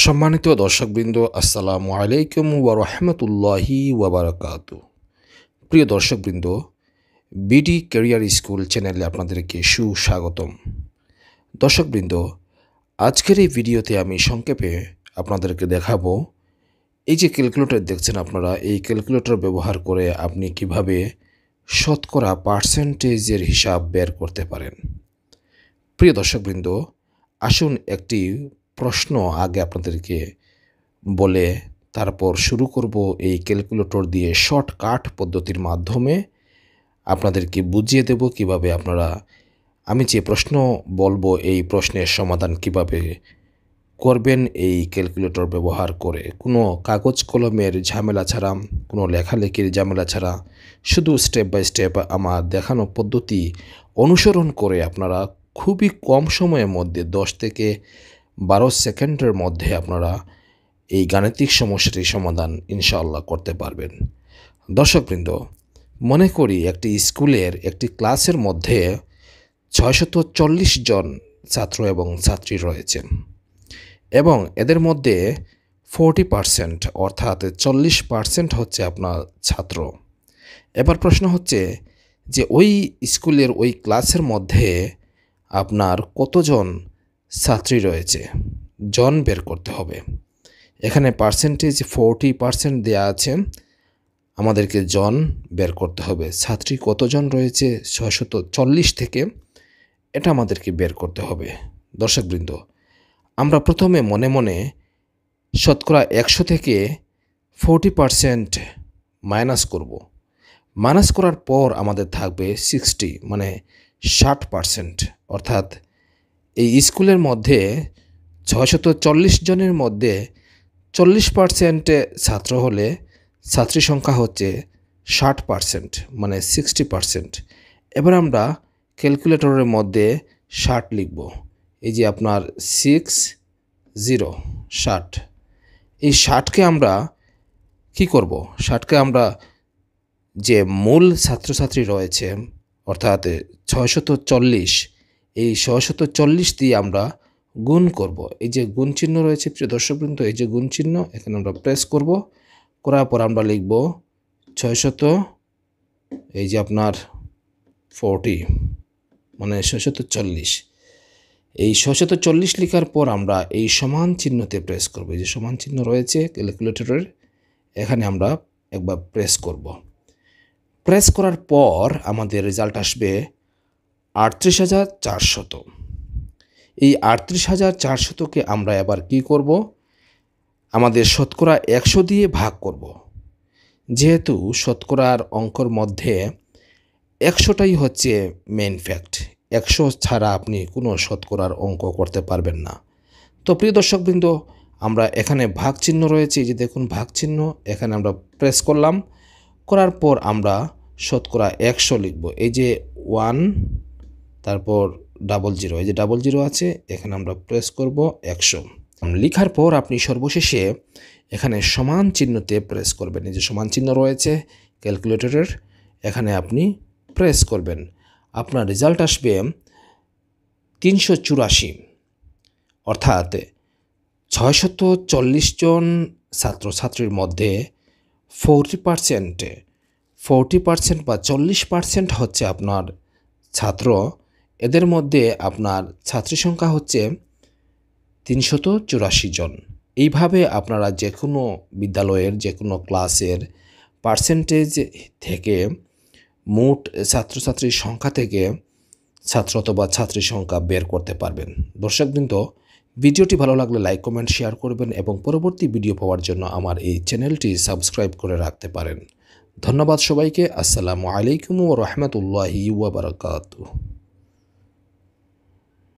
সম্মানিত দর্শকবৃন্দ, আসসালামু আলাইকুম ওয়া রাহমাতুল্লাহি ওয়া বারাকাতুহু। প্রিয় দর্শকবৃন্দ, বিডি ক্যারিয়ার স্কুল চ্যানেলে আপনাদেরকে সুস্বাগতম। দর্শকবৃন্দ, আজকের এই ভিডিওতে আমি সংক্ষেপে আপনাদেরকে দেখাবো এই যে ক্যালকুলেটর দেখছেন আপনারা, এই ক্যালকুলেটর ব্যবহার করে আপনি কিভাবে শতকরা পার্সেন্টেজের হিসাব বের করতে পারেন। প্রিয় দর্শকবৃন্দ, আসুন একটি প্রশ্ন আগে আপনাদেরকে বলে তারপর শুরু করব এই ক্যালকুলেটর দিয়ে শর্টকাট পদ্ধতির মাধ্যমে আপনাদেরকে বুঝিয়ে দেব কিভাবে আপনারা আমি যে প্রশ্ন বলবো এই প্রশ্নের সমাধান কিভাবে করবেন এই ক্যালকুলেটর ব্যবহার করে, কোনো কাগজ কলমের ঝামেলা ছাড়া, কোনো লেখালেখির ঝামেলা ছাড়া, শুধু স্টেপ বাই স্টেপ আমার দেখানো পদ্ধতি অনুসরণ করে আপনারা খুবই কম সময়ের মধ্যে 10 থেকে 12 সেকেন্ডের মধ্যে আপনারা এই গাণিতিক সমস্যাটির সমাধান ইনশাআল্লাহ করতে পারবেন। দর্শকবৃন্দ, মনে করি একটি স্কুলের একটি ক্লাসের মধ্যে 640 জন ছাত্র এবং ছাত্রী রয়েছে এবং এদের মধ্যে 40% অর্থাৎ 40% হচ্ছে আপনার ছাত্র। এবার প্রশ্ন হচ্ছে যে ওই স্কুলের ওই ক্লাসের মধ্যে আপনার কতজন ছাত্রী রয়েছে, জন বের করতে হবে। এখানে পার্সেন্টেজ 40% দেয়া আছে, আমাদেরকে জন বের করতে হবে। ছাত্রী কতজন রয়েছে 640 থেকে, এটা আমাদেরকে বের করতে হবে। দর্শকবৃন্দ, আমরা প্রথমে মনে মনে শতকরা 100 থেকে 40% মাইনাস করব। মাইনাস করার পর আমাদের থাকবে 60 মানে 60%, অর্থাৎ এই স্কুলের মধ্যে 640 জনের মধ্যে 40% ছাত্র হলে ছাত্রী সংখ্যা হচ্ছে 60% মানে 60%। এবার আমরা ক্যালকুলেটরের মধ্যে 60 লিখব। এই যে আপনার 60 এই 60কে আমরা কি করব? 60কে আমরা যে মূল ছাত্রছাত্রী রয়েছে অর্থাৎ 640, এই 640 দিয়ে আমরা গুণ করব। এই যে গুণ চিহ্ন রয়েছে প্রিয় দর্শকবৃন্দ, এই যে গুণ চিহ্ন এখানে আমরা প্রেস করব। করার পর আমরা লিখব 600, এই যে আপনার 40 মানে 640। এই 640 লেখার পর আমরা এই সমান চিহ্নতে প্রেস করব। এই যে সমান চিহ্ন রয়েছে ক্যালকুলেটরের, এখানে আমরা একবার প্রেস করব। প্রেস করার পর আমাদের রেজাল্ট আসবে 38,400। এই 38,400কে আমরা এবার কি করব? আমাদের শতকরা 100 দিয়ে ভাগ করব। যেহেতু শতকরার অঙ্কর মধ্যে 100টাই হচ্ছে মেইন ফ্যাক্ট, 100 ছাড়া আপনি কোনো শতকরার অঙ্ক করতে পারবেন না। তো প্রিয় দর্শকবৃন্দ, আমরা এখানে ভাগ চিহ্ন রয়েছে, এই যে দেখুন ভাগ চিহ্ন, এখানে আমরা প্রেস করলাম। করার পর আমরা শতকরা 100 লিখব। এই যে 1 তারপর 00, এই যে 00 আছে, এখানে আমরা প্রেস করব 100। লেখার পর আপনি সর্বশেষে এখানে সমান চিহ্নতে প্রেস করবেন। এই যে সমান চিহ্ন রয়েছে ক্যালকুলেটরের, এখানে আপনি প্রেস করবেন। আপনার রেজাল্ট আসবে 384, অর্থাৎ 640 জন ছাত্রছাত্রীর মধ্যে 40% বা 40% হচ্ছে আপনার ছাত্র। এদের মধ্যে আপনার ছাত্রী সংখ্যা হচ্ছে 384 জন। এইভাবে আপনারা যে কোনো বিদ্যালয়ের যে কোনো ক্লাসের পার্সেন্টেজ থেকে মোট ছাত্রছাত্রীর সংখ্যা থেকে ছাত্র অথবা ছাত্রী সংখ্যা বের করতে পারবেন। দর্শকবৃন্দ, ভিডিওটি ভালো লাগলে লাইক, কমেন্ট, শেয়ার করবেন এবং পরবর্তী ভিডিও পাওয়ার জন্য আমার এই চ্যানেলটি সাবস্ক্রাইব করে রাখতে পারেন। ধন্যবাদ সবাইকে। আসসালামু আলাইকুম ওয়া রাহমাতুল্লাহি ওয়া বারাকাতুহু।